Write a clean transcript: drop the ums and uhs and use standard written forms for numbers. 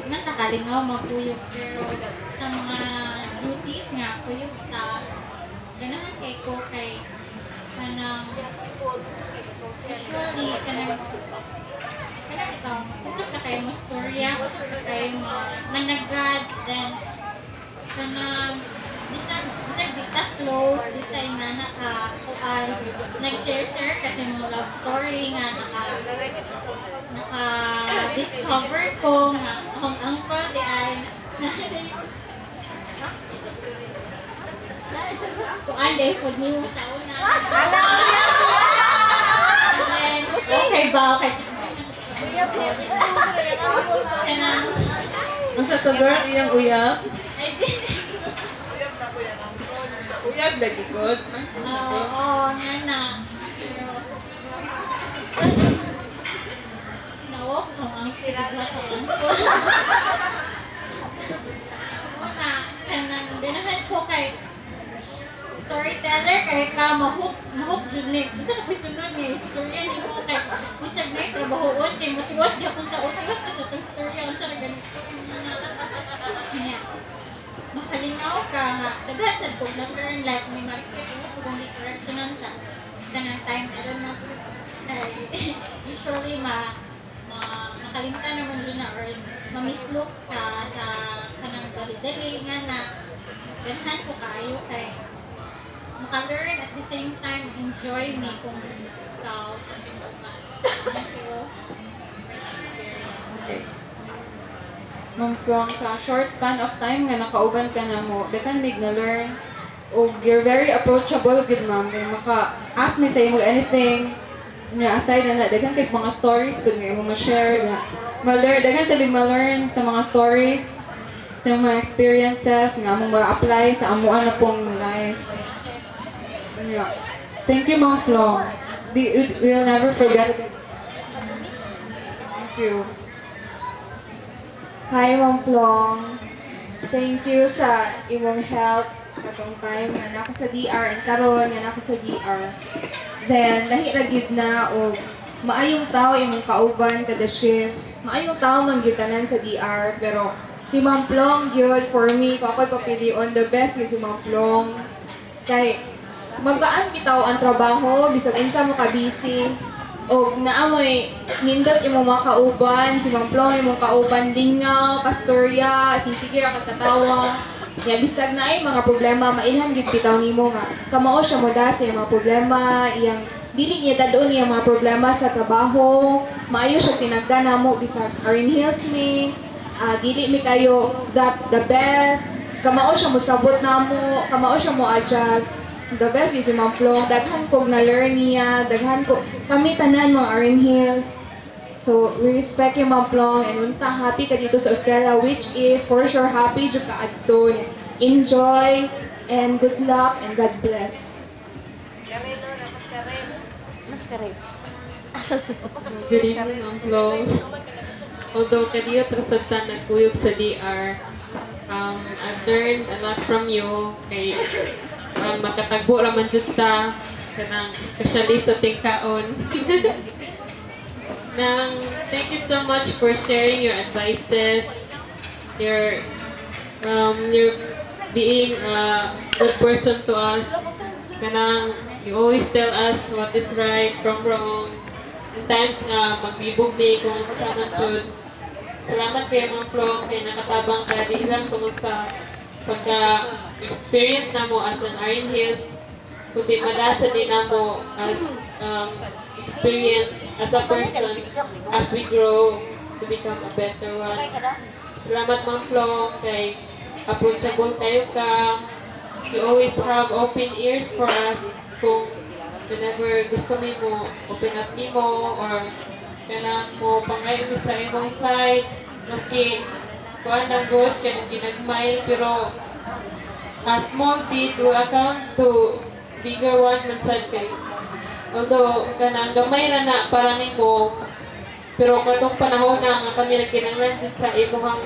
Nakalingaw magpuyog pero sa mga duties nga puyog ta ganahan kay ko kay kanang usually kanang ito usap ka kayo mga storya kayo managad then kanang bisag dita close dita nga kuan nag-share kasi mo love story nga naka-discover ko nga akong uncle di ay kuan day food niyo sa una okay ba okay kanang Masa to girl iyang uyab? Uyab lagi good. oo nga na nawak kung ang sila sa uncle una kanang dinahan ko kay storyteller kay ka mahuk jud ni gusto ko sunod ni istorya ni mo kay bisag na trabahoon kay matiwas gyapon sa utiwas ka sa istorya unsa ra ganito niya makalingaw ka nga daghan sad pug learn like may market mo pug ang correctionan sa kanang time I don't know usually makalimtan naman din na or mamislok sa kanang dali nga na ganahan ko kayo kay maka-learn at the same time enjoy me kung ikaw thank you. Okay. Kung sa short span of time nga nakauban ka na mo, dakan big na learn o you're very approachable good ma'am kay maka-ask me sa imo anything nga aside na dagan kay mga stories pag nga imo ma-share nga ma-learn dagan sa big ma-learn sa mga stories sa mga experiences nga mo ma-apply sa amuan na pong life. Yeah. Thank you, Ma'am Flo. We'll never forget it. Thank you. Hi, Ma'am Plong. Thank you sa imong help katong time nga nako sa DR and karon nga nako sa DR. Then lahi ra gyud na og maayong tao imong kauban kada shift. Maayong tao man gyud tanan sa DR pero si Ma'am Plong gyud for me ko ako'y papilion the best gyud si Ma'am Plong. Kay magaan bitaw ang trabaho bisag unsa mo ka busy og naamoy nindot imong mga kauban si Ma'am Plong imong kauban lingaw pastorya sige ra katatawa ya bisag na ay mga problema mailhan gid bitaw nimo nga kamao siya mo da sa mga problema iyang dili niya dadon iyang mga problema sa trabaho maayo siya tinagdan namo bisag Erin Hills me dili mi kayo that the best kamao siya mo sabot namo kamao siya mo adjust. The best is si Ma'am Plong. Daghan ko na-learn niya. Daghan ko. Kami tanan mga Erin Hills. So, we respect yung Ma'am Plong. And unta happy ka dito sa Australia, which is for sure happy dyan ka adto. Enjoy and good luck and God bless. Good evening, Ma'am Flo. Although kadiyo trasagtan nagkuyog sa DR, I've learned a lot from you. Kay makatagbo raman jud ta kanang especially sa tingkaon. Thank you so much for sharing your advices, your being a good person to us. Kanang you always tell us what is right from wrong. And times nga magbibog ni kung saan jud. Salamat kay Ma'am Flo kay nakatabang ka di lang tungod sa pagka-experience na mo as an Erin Hills, kundi madasa din na mo as experience as a person as we grow to become a better one. Salamat Ma'am Flo kay approachable tayo ka. You always have open ears for us kung whenever gusto mo open up mo or kailangan mo pangayon sa imong side maski kuan ang good kaya ginagmay pero a small deed will account to bigger one man sad kay although kanang gamay ra na para nimo pero katong panahon na nga kami nagkinahanglan sa imong